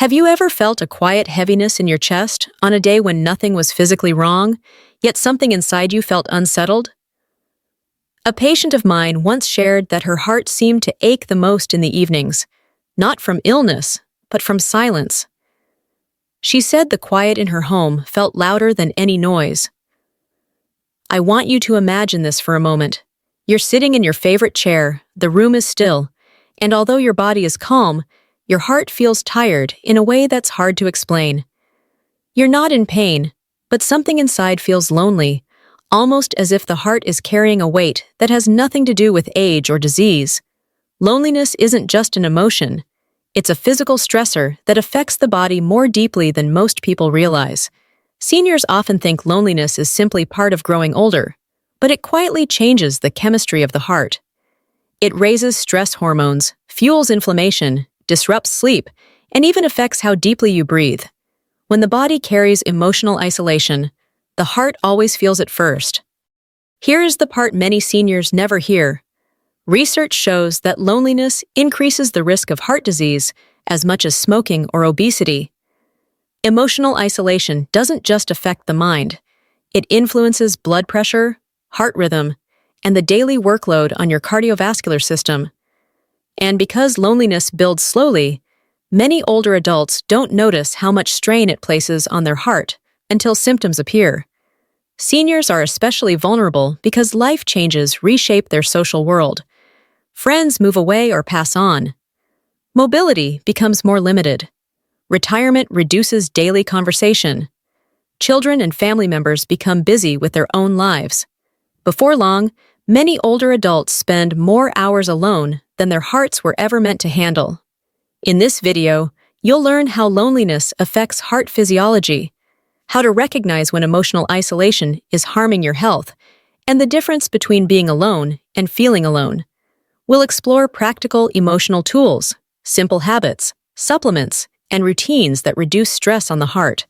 Have you ever felt a quiet heaviness in your chest on a day when nothing was physically wrong, yet something inside you felt unsettled? A patient of mine once shared that her heart seemed to ache the most in the evenings, not from illness, but from silence. She said the quiet in her home felt louder than any noise. I want you to imagine this for a moment. You're sitting in your favorite chair, the room is still, and although your body is calm, your heart feels tired in a way that's hard to explain. You're not in pain, but something inside feels lonely, almost as if the heart is carrying a weight that has nothing to do with age or disease. Loneliness isn't just an emotion. It's a physical stressor that affects the body more deeply than most people realize. Seniors often think loneliness is simply part of growing older, but it quietly changes the chemistry of the heart. It raises stress hormones, fuels inflammation, disrupts sleep, and even affects how deeply you breathe. When the body carries emotional isolation, the heart always feels it first. Here is the part many seniors never hear. Research shows that loneliness increases the risk of heart disease as much as smoking or obesity. Emotional isolation doesn't just affect the mind. It influences blood pressure, heart rhythm, and the daily workload on your cardiovascular system. And because loneliness builds slowly, many older adults don't notice how much strain it places on their heart until symptoms appear. Seniors are especially vulnerable because life changes reshape their social world. Friends move away or pass on. Mobility becomes more limited. Retirement reduces daily conversation. Children and family members become busy with their own lives. Before long, many older adults spend more hours alone than their hearts were ever meant to handle. In this video, you'll learn how loneliness affects heart physiology, how to recognize when emotional isolation is harming your health, and the difference between being alone and feeling alone. We'll explore practical emotional tools, simple habits, supplements, and routines that reduce stress on the heart,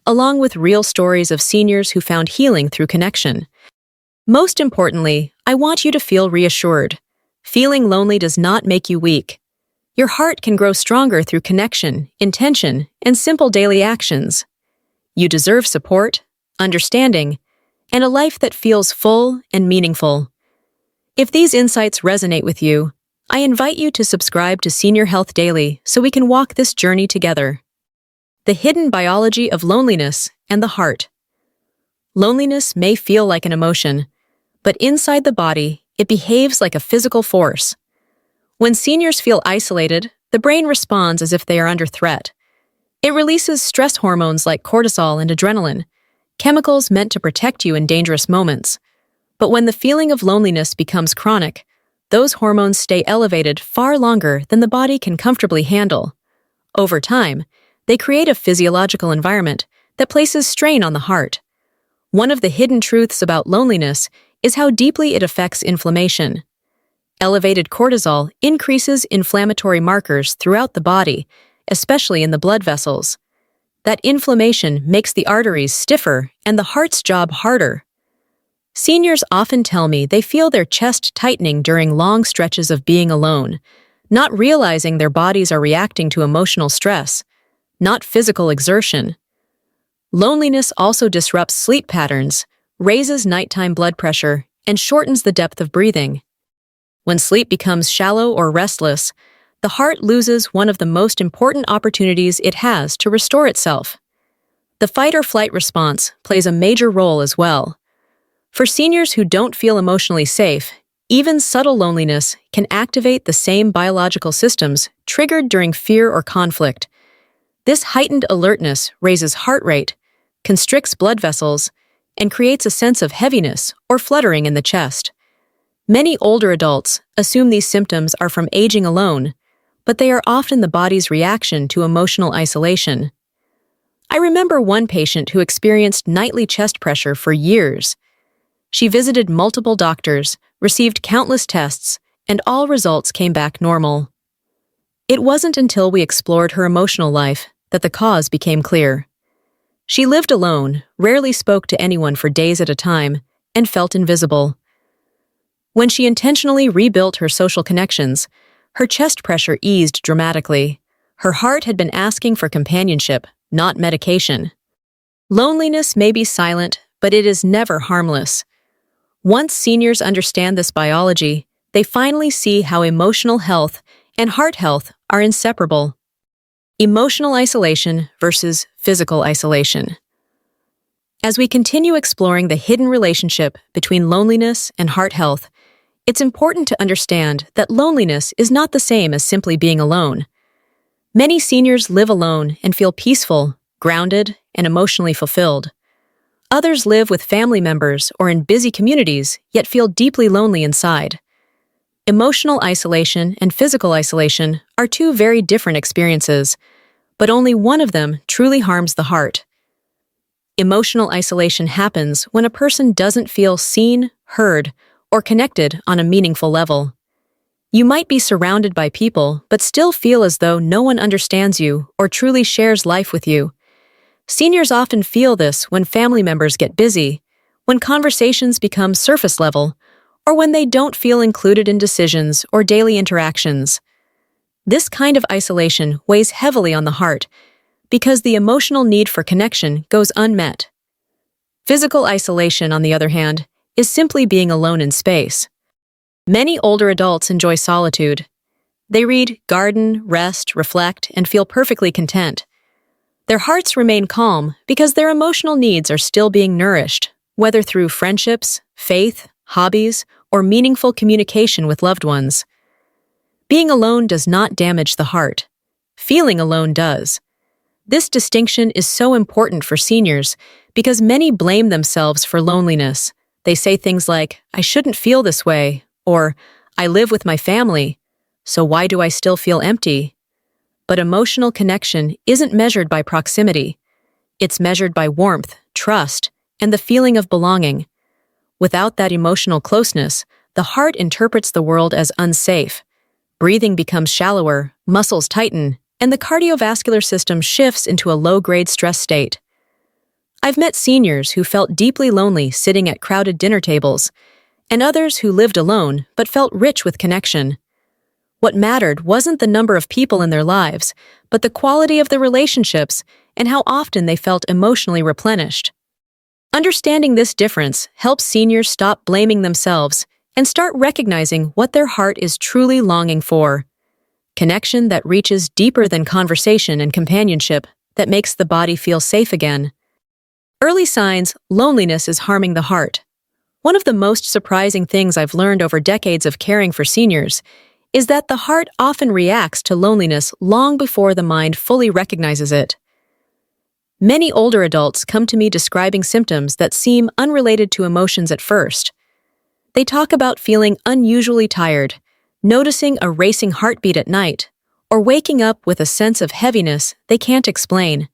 along with real stories of seniors who found healing through connection. Most importantly, I want you to feel reassured. Feeling lonely does not make you weak. Your heart can grow stronger through connection, intention, and simple daily actions. You deserve support, understanding, and a life that feels full and meaningful. If these insights resonate with you, I invite you to subscribe to Senior Health Daily so we can walk this journey together. The hidden biology of loneliness and the heart. Loneliness may feel like an emotion, but inside the body, it behaves like a physical force. When seniors feel isolated, the brain responds as if they are under threat. It releases stress hormones like cortisol and adrenaline, chemicals meant to protect you in dangerous moments. But when the feeling of loneliness becomes chronic, those hormones stay elevated far longer than the body can comfortably handle. Over time, they create a physiological environment that places strain on the heart. One of the hidden truths about loneliness is how deeply it affects inflammation. Elevated cortisol increases inflammatory markers throughout the body, especially in the blood vessels. That inflammation makes the arteries stiffer and the heart's job harder. Seniors often tell me they feel their chest tightening during long stretches of being alone, not realizing their bodies are reacting to emotional stress, not physical exertion. Loneliness also disrupts sleep patterns, raises nighttime blood pressure, and shortens the depth of breathing. When sleep becomes shallow or restless, the heart loses one of the most important opportunities it has to restore itself. The fight-or-flight response plays a major role as well. For seniors who don't feel emotionally safe, even subtle loneliness can activate the same biological systems triggered during fear or conflict. This heightened alertness raises heart rate, constricts blood vessels, and creates a sense of heaviness or fluttering in the chest. Many older adults assume these symptoms are from aging alone, but they are often the body's reaction to emotional isolation. I remember one patient who experienced nightly chest pressure for years. She visited multiple doctors, received countless tests, and all results came back normal. It wasn't until we explored her emotional life that the cause became clear. She lived alone, rarely spoke to anyone for days at a time, and felt invisible. When she intentionally rebuilt her social connections, her chest pressure eased dramatically. Her heart had been asking for companionship, not medication. Loneliness may be silent, but it is never harmless. Once seniors understand this biology, they finally see how emotional health and heart health are inseparable. Emotional isolation versus physical isolation. As we continue exploring the hidden relationship between loneliness and heart health, it's important to understand that loneliness is not the same as simply being alone. Many seniors live alone and feel peaceful, grounded, and emotionally fulfilled. Others live with family members or in busy communities, yet feel deeply lonely inside. Emotional isolation and physical isolation are two very different experiences, but only one of them truly harms the heart. Emotional isolation happens when a person doesn't feel seen, heard, or connected on a meaningful level. You might be surrounded by people, but still feel as though no one understands you or truly shares life with you. Seniors often feel this when family members get busy, when conversations become surface level, or when they don't feel included in decisions or daily interactions. This kind of isolation weighs heavily on the heart because the emotional need for connection goes unmet. Physical isolation, on the other hand, is simply being alone in space. Many older adults enjoy solitude. They read, garden, rest, reflect, and feel perfectly content. Their hearts remain calm because their emotional needs are still being nourished, whether through friendships, faith, hobbies, or meaningful communication with loved ones. Being alone does not damage the heart. Feeling alone does. This distinction is so important for seniors because many blame themselves for loneliness. They say things like, "I shouldn't feel this way," or "I live with my family, so why do I still feel empty?" But emotional connection isn't measured by proximity. It's measured by warmth, trust, and the feeling of belonging. Without that emotional closeness, the heart interprets the world as unsafe. Breathing becomes shallower, muscles tighten, and the cardiovascular system shifts into a low-grade stress state. I've met seniors who felt deeply lonely sitting at crowded dinner tables, and others who lived alone but felt rich with connection. What mattered wasn't the number of people in their lives, but the quality of the relationships and how often they felt emotionally replenished. Understanding this difference helps seniors stop blaming themselves and start recognizing what their heart is truly longing for. Connection that reaches deeper than conversation and companionship that makes the body feel safe again. Early signs: loneliness is harming the heart. One of the most surprising things I've learned over decades of caring for seniors is that the heart often reacts to loneliness long before the mind fully recognizes it. Many older adults come to me describing symptoms that seem unrelated to emotions at first. They talk about feeling unusually tired, noticing a racing heartbeat at night, or waking up with a sense of heaviness they can't explain.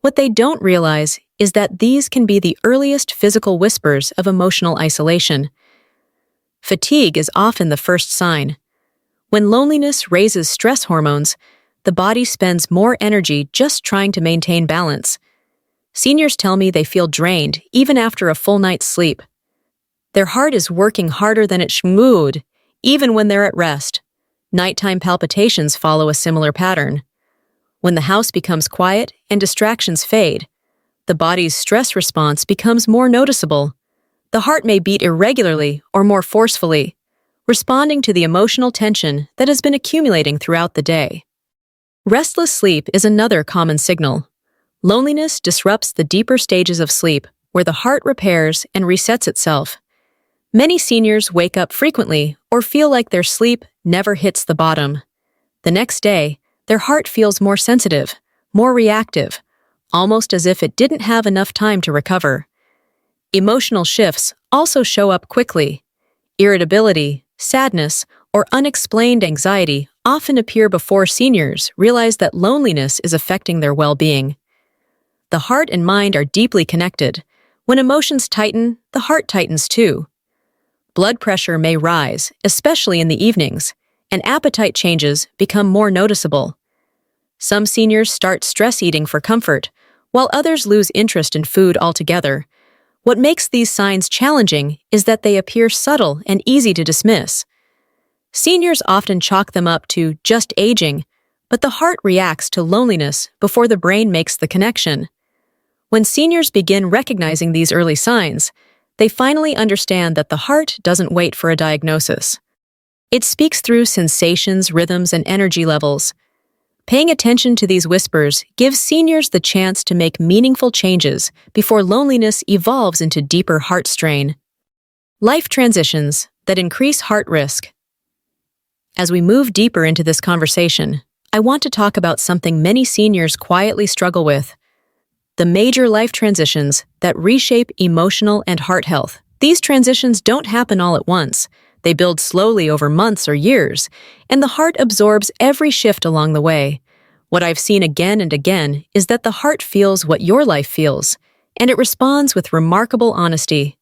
What they don't realize is that these can be the earliest physical whispers of emotional isolation. Fatigue is often the first sign. When loneliness raises stress hormones, the body spends more energy just trying to maintain balance. Seniors tell me they feel drained even after a full night's sleep. Their heart is working harder than it should, even when they're at rest. Nighttime palpitations follow a similar pattern. When the house becomes quiet and distractions fade, the body's stress response becomes more noticeable. The heart may beat irregularly or more forcefully, responding to the emotional tension that has been accumulating throughout the day. Restless sleep is another common signal. Loneliness disrupts the deeper stages of sleep, where the heart repairs and resets itself. Many seniors wake up frequently or feel like their sleep never hits the bottom. The next day, their heart feels more sensitive, more reactive, almost as if it didn't have enough time to recover. Emotional shifts also show up quickly. Irritability, sadness, or unexplained anxiety often appear before seniors realize that loneliness is affecting their well-being. The heart and mind are deeply connected. When emotions tighten, the heart tightens too. Blood pressure may rise, especially in the evenings, and appetite changes become more noticeable. Some seniors start stress eating for comfort, while others lose interest in food altogether. What makes these signs challenging is that they appear subtle and easy to dismiss. Seniors often chalk them up to just aging, but the heart reacts to loneliness before the brain makes the connection. When seniors begin recognizing these early signs, they finally understand that the heart doesn't wait for a diagnosis. It speaks through sensations, rhythms, and energy levels. Paying attention to these whispers gives seniors the chance to make meaningful changes before loneliness evolves into deeper heart strain. Life transitions that increase heart risk. As we move deeper into this conversation, I want to talk about something many seniors quietly struggle with: the major life transitions that reshape emotional and heart health. These transitions don't happen all at once. They build slowly over months or years, and the heart absorbs every shift along the way. What I've seen again and again is that the heart feels what your life feels, and it responds with remarkable honesty.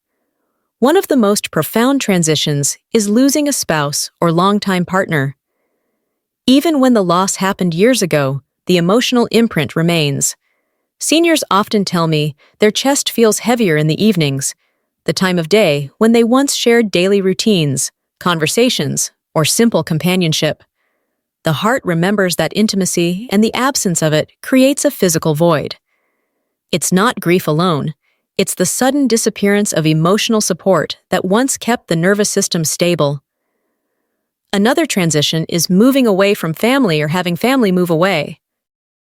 One of the most profound transitions is losing a spouse or longtime partner. Even when the loss happened years ago, the emotional imprint remains. Seniors often tell me their chest feels heavier in the evenings, the time of day when they once shared daily routines, conversations, or simple companionship. The heart remembers that intimacy, and the absence of it creates a physical void. It's not grief alone. It's the sudden disappearance of emotional support that once kept the nervous system stable. Another transition is moving away from family or having family move away.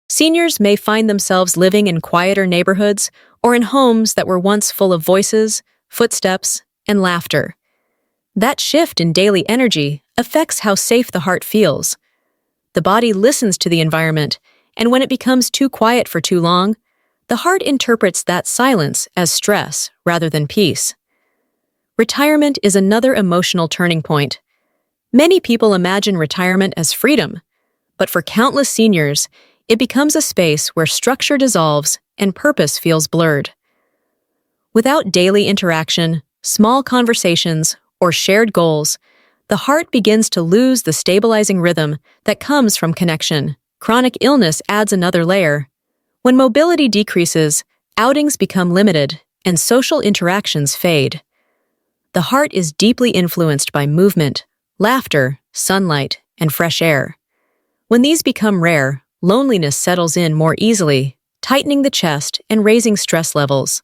Seniors may find themselves living in quieter neighborhoods or in homes that were once full of voices, footsteps, and laughter. That shift in daily energy affects how safe the heart feels. The body listens to the environment, and when it becomes too quiet for too long, the heart interprets that silence as stress rather than peace. Retirement is another emotional turning point. Many people imagine retirement as freedom, but for countless seniors, it becomes a space where structure dissolves and purpose feels blurred. Without daily interaction, small conversations, or shared goals, the heart begins to lose the stabilizing rhythm that comes from connection. Chronic illness adds another layer. When mobility decreases, outings become limited, and social interactions fade. The heart is deeply influenced by movement, laughter, sunlight, and fresh air. When these become rare, loneliness settles in more easily, tightening the chest and raising stress levels.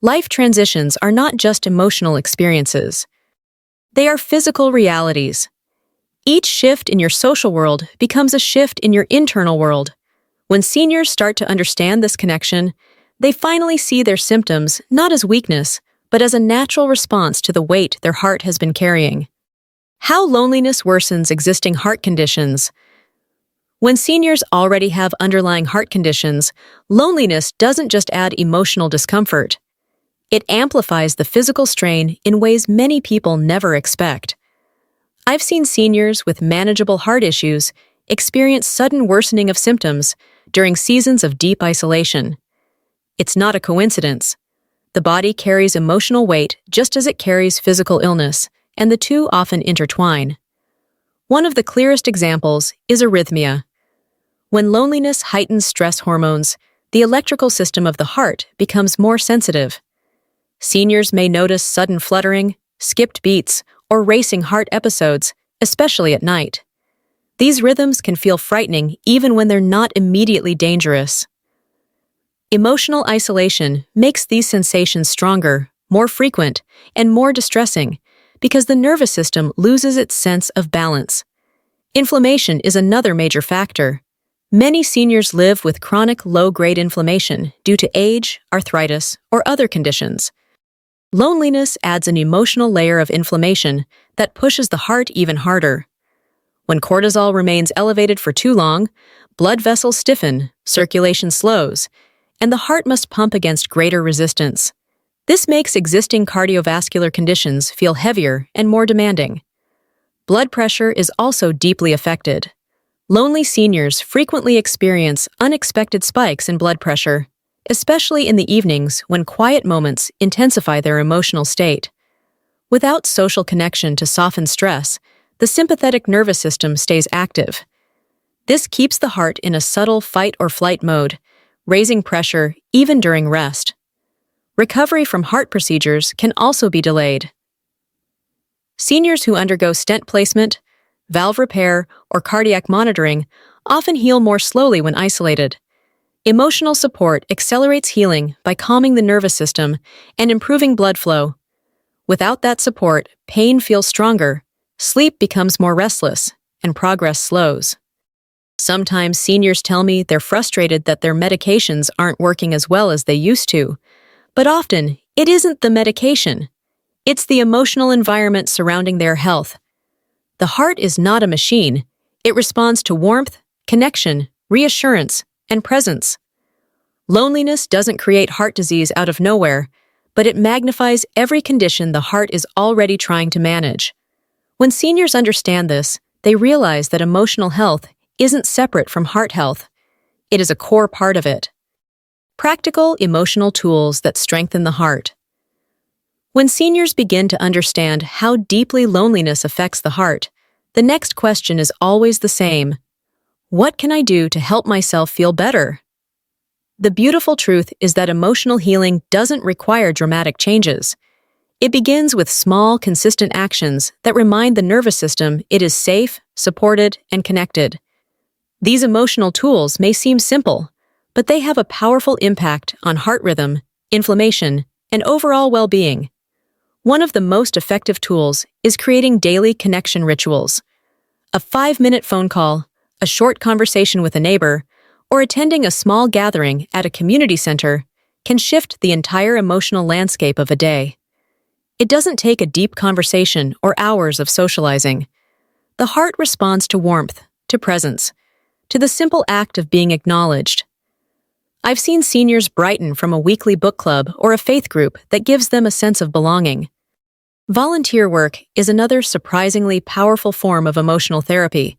Life transitions are not just emotional experiences. They are physical realities. Each shift in your social world becomes a shift in your internal world. When seniors start to understand this connection, they finally see their symptoms not as weakness, but as a natural response to the weight their heart has been carrying. How loneliness worsens existing heart conditions. When seniors already have underlying heart conditions, loneliness doesn't just add emotional discomfort. It amplifies the physical strain in ways many people never expect. I've seen seniors with manageable heart issues experience sudden worsening of symptoms during seasons of deep isolation. It's not a coincidence. The body carries emotional weight just as it carries physical illness, and the two often intertwine. One of the clearest examples is arrhythmia. When loneliness heightens stress hormones, the electrical system of the heart becomes more sensitive. Seniors may notice sudden fluttering, skipped beats, or racing heart episodes, especially at night. These rhythms can feel frightening even when they're not immediately dangerous. Emotional isolation makes these sensations stronger, more frequent, and more distressing because the nervous system loses its sense of balance. Inflammation is another major factor. Many seniors live with chronic low-grade inflammation due to age, arthritis, or other conditions. Loneliness adds an emotional layer of inflammation that pushes the heart even harder. When cortisol remains elevated for too long, blood vessels stiffen, circulation slows, and the heart must pump against greater resistance. This makes existing cardiovascular conditions feel heavier and more demanding. Blood pressure is also deeply affected. Lonely seniors frequently experience unexpected spikes in blood pressure, especially in the evenings when quiet moments intensify their emotional state. Without social connection to soften stress, the sympathetic nervous system stays active. This keeps the heart in a subtle fight-or-flight mode, raising pressure even during rest. Recovery from heart procedures can also be delayed. Seniors who undergo stent placement, valve repair, or cardiac monitoring often heal more slowly when isolated. Emotional support accelerates healing by calming the nervous system and improving blood flow. Without that support, pain feels stronger, sleep becomes more restless, and progress slows. Sometimes seniors tell me they're frustrated that their medications aren't working as well as they used to, but often it isn't the medication. It's the emotional environment surrounding their health. The heart is not a machine. It responds to warmth, connection, reassurance, and presence. Loneliness doesn't create heart disease out of nowhere, but it magnifies every condition the heart is already trying to manage. When seniors understand this, they realize that emotional health isn't separate from heart health. It is a core part of it. Practical emotional tools that strengthen the heart. When seniors begin to understand how deeply loneliness affects the heart, the next question is always the same. What can I do to help myself feel better? The beautiful truth is that emotional healing doesn't require dramatic changes. It begins with small, consistent actions that remind the nervous system it is safe, supported, and connected. These emotional tools may seem simple, but they have a powerful impact on heart rhythm, inflammation, and overall well-being. One of the most effective tools is creating daily connection rituals. A 5-minute phone call, a short conversation with a neighbor, or attending a small gathering at a community center can shift the entire emotional landscape of a day. It doesn't take a deep conversation or hours of socializing. The heart responds to warmth, to presence, to the simple act of being acknowledged. I've seen seniors brighten from a weekly book club or a faith group that gives them a sense of belonging. Volunteer work is another surprisingly powerful form of emotional therapy.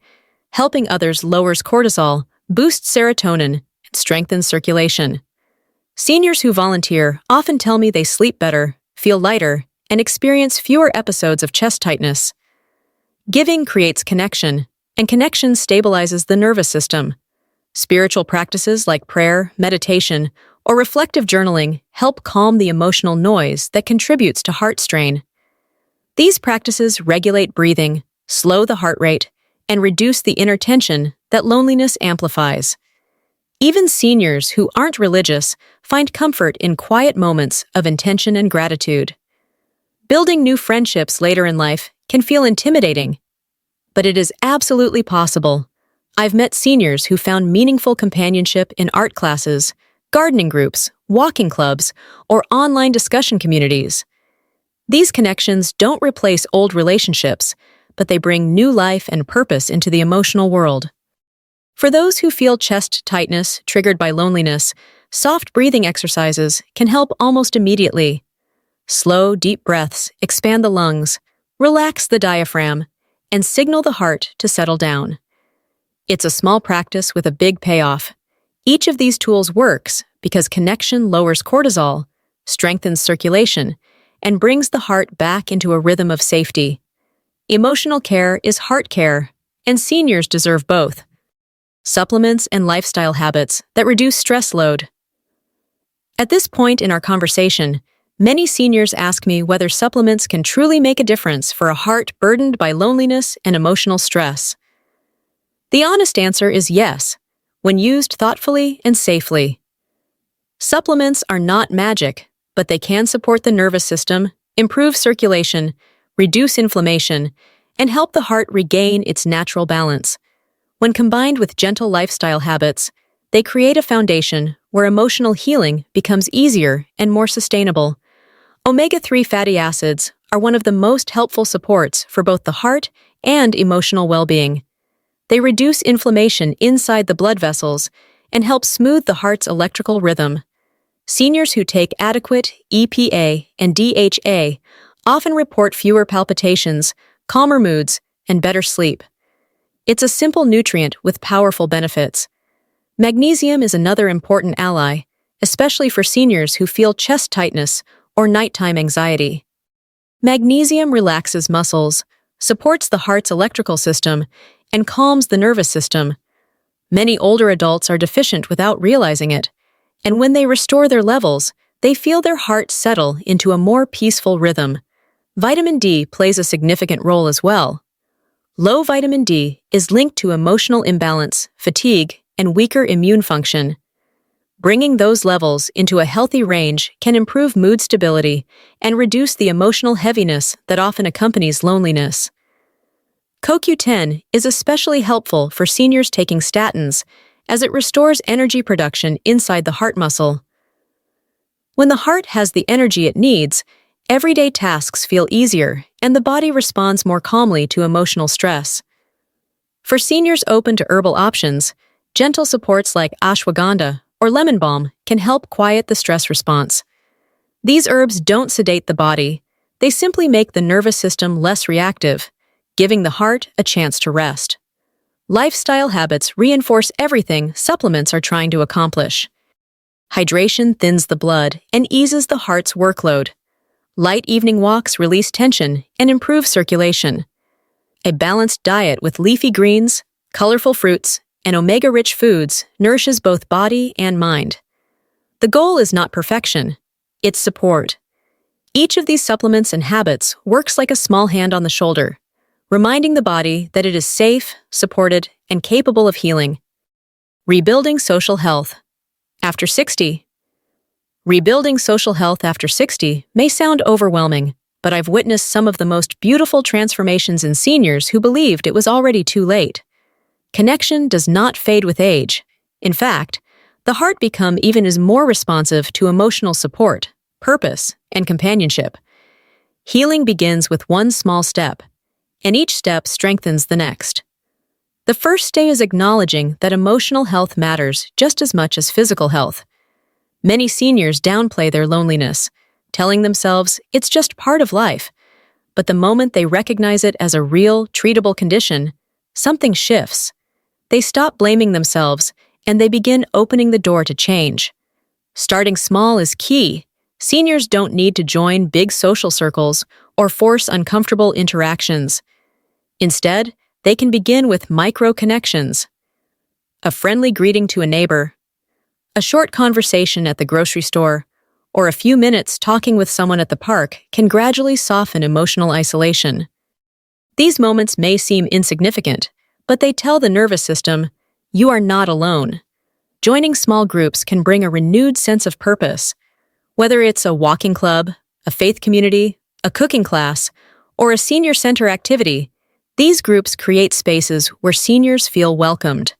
Helping others lowers cortisol, boosts serotonin, and strengthens circulation. Seniors who volunteer often tell me they sleep better, feel lighter, and experience fewer episodes of chest tightness. Giving creates connection, and connection stabilizes the nervous system. Spiritual practices like prayer, meditation, or reflective journaling help calm the emotional noise that contributes to heart strain. These practices regulate breathing, slow the heart rate, and reduce the inner tension that loneliness amplifies. Even seniors who aren't religious find comfort in quiet moments of intention and gratitude. Building new friendships later in life can feel intimidating, but it is absolutely possible. I've met seniors who found meaningful companionship in art classes, gardening groups, walking clubs, or online discussion communities. These connections don't replace old relationships, but they bring new life and purpose into the emotional world. For those who feel chest tightness triggered by loneliness, soft breathing exercises can help almost immediately. Slow, deep breaths expand the lungs, relax the diaphragm, and signal the heart to settle down. It's a small practice with a big payoff. Each of these tools works because connection lowers cortisol, strengthens circulation, and brings the heart back into a rhythm of safety. Emotional care is heart care, and seniors deserve both. Supplements and lifestyle habits that reduce stress load. At this point in our conversation, many seniors ask me whether supplements can truly make a difference for a heart burdened by loneliness and emotional stress. The honest answer is yes, when used thoughtfully and safely. Supplements are not magic, but they can support the nervous system, improve circulation, reduce inflammation, and help the heart regain its natural balance. When combined with gentle lifestyle habits, they create a foundation where emotional healing becomes easier and more sustainable. Omega-3 fatty acids are one of the most helpful supports for both the heart and emotional well-being. They reduce inflammation inside the blood vessels and help smooth the heart's electrical rhythm. Seniors who take adequate EPA and DHA often report fewer palpitations, calmer moods, and better sleep. It's a simple nutrient with powerful benefits. Magnesium is another important ally, especially for seniors who feel chest tightness or nighttime anxiety. Magnesium relaxes muscles, supports the heart's electrical system, and calms the nervous system. Many older adults are deficient without realizing it, and when they restore their levels, they feel their heart settle into a more peaceful rhythm. Vitamin D plays a significant role as well. Low vitamin D is linked to emotional imbalance, fatigue, and weaker immune function. Bringing those levels into a healthy range can improve mood stability and reduce the emotional heaviness that often accompanies loneliness. CoQ10 is especially helpful for seniors taking statins, as it restores energy production inside the heart muscle. When the heart has the energy it needs, everyday tasks feel easier and the body responds more calmly to emotional stress. For seniors open to herbal options, gentle supports like ashwagandha or lemon balm can help quiet the stress response. These herbs don't sedate the body, they simply make the nervous system less reactive, giving the heart a chance to rest. Lifestyle habits reinforce everything supplements are trying to accomplish. Hydration thins the blood and eases the heart's workload. Light evening walks release tension and improve circulation. A balanced diet with leafy greens, colorful fruits, and omega-rich foods nourishes both body and mind. The goal is not perfection, it's support. Each of these supplements and habits works like a small hand on the shoulder, reminding the body that it is safe, supported, and capable of healing. Rebuilding social health after 60. Rebuilding social health after 60 may sound overwhelming, but I've witnessed some of the most beautiful transformations in seniors who believed it was already too late. Connection does not fade with age. In fact, the heart is more responsive to emotional support, purpose, and companionship. Healing begins with one small step, and each step strengthens the next. The first step is acknowledging that emotional health matters just as much as physical health. Many seniors downplay their loneliness, telling themselves it's just part of life. But the moment they recognize it as a real, treatable condition, something shifts. They stop blaming themselves, and they begin opening the door to change. Starting small is key. Seniors don't need to join big social circles or force uncomfortable interactions. Instead, they can begin with micro-connections. A friendly greeting to a neighbor, a short conversation at the grocery store, or a few minutes talking with someone at the park can gradually soften emotional isolation. These moments may seem insignificant, but they tell the nervous system, you are not alone. Joining small groups can bring a renewed sense of purpose. Whether it's a walking club, a faith community, a cooking class, or a senior center activity, these groups create spaces where seniors feel welcomed.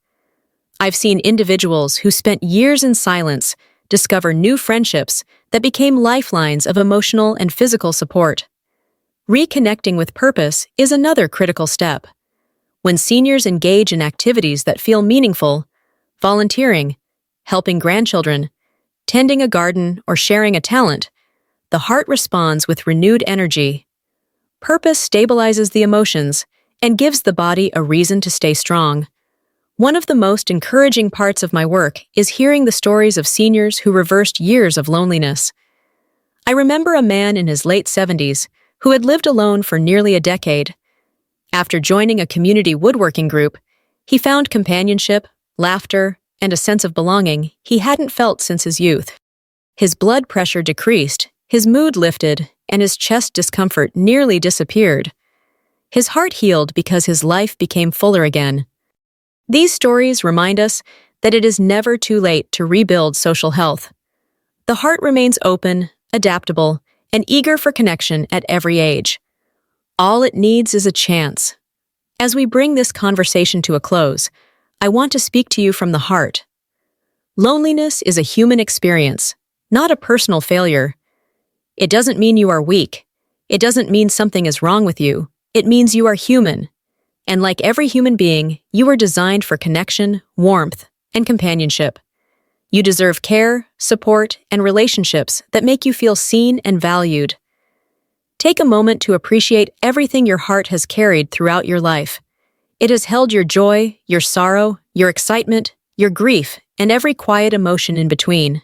I've seen individuals who spent years in silence discover new friendships that became lifelines of emotional and physical support. Reconnecting with purpose is another critical step. When seniors engage in activities that feel meaningful, volunteering, helping grandchildren, tending a garden, or sharing a talent, the heart responds with renewed energy. Purpose stabilizes the emotions and gives the body a reason to stay strong. One of the most encouraging parts of my work is hearing the stories of seniors who reversed years of loneliness. I remember a man in his late 70s who had lived alone for nearly a decade. After joining a community woodworking group, he found companionship, laughter, and a sense of belonging he hadn't felt since his youth. His blood pressure decreased, his mood lifted, and his chest discomfort nearly disappeared. His heart healed because his life became fuller again. These stories remind us that it is never too late to rebuild social health. The heart remains open, adaptable, and eager for connection at every age. All it needs is a chance. As we bring this conversation to a close, I want to speak to you from the heart. Loneliness is a human experience, not a personal failure. It doesn't mean you are weak. It doesn't mean something is wrong with you. It means you are human. And like every human being, you are designed for connection, warmth, and companionship. You deserve care, support, and relationships that make you feel seen and valued. Take a moment to appreciate everything your heart has carried throughout your life. It has held your joy, your sorrow, your excitement, your grief, and every quiet emotion in between.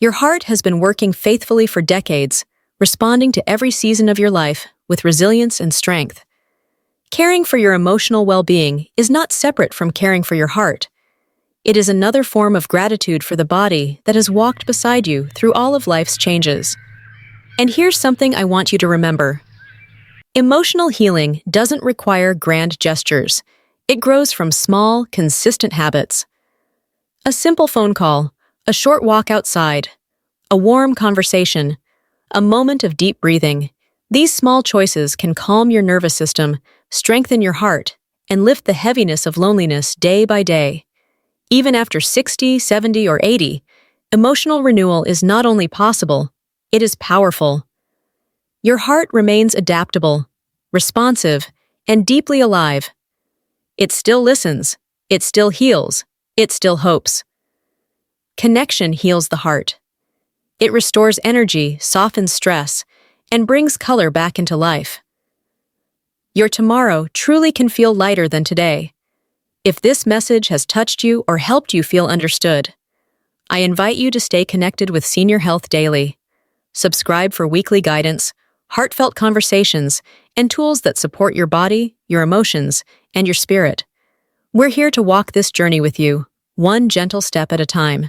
Your heart has been working faithfully for decades, responding to every season of your life with resilience and strength. Caring for your emotional well-being is not separate from caring for your heart. It is another form of gratitude for the body that has walked beside you through all of life's changes. And here's something I want you to remember. Emotional healing doesn't require grand gestures. It grows from small, consistent habits. A simple phone call, a short walk outside, a warm conversation, a moment of deep breathing. These small choices can calm your nervous system, strengthen your heart, and lift the heaviness of loneliness day by day. Even after 60, 70, or 80, emotional renewal is not only possible, it is powerful. Your heart remains adaptable, responsive, and deeply alive. It still listens, it still heals, it still hopes. Connection heals the heart. It restores energy, softens stress, and brings color back into life. Your tomorrow truly can feel lighter than today. If this message has touched you or helped you feel understood, I invite you to stay connected with Senior Health Daily. Subscribe for weekly guidance, heartfelt conversations, and tools that support your body, your emotions, and your spirit. We're here to walk this journey with you, one gentle step at a time.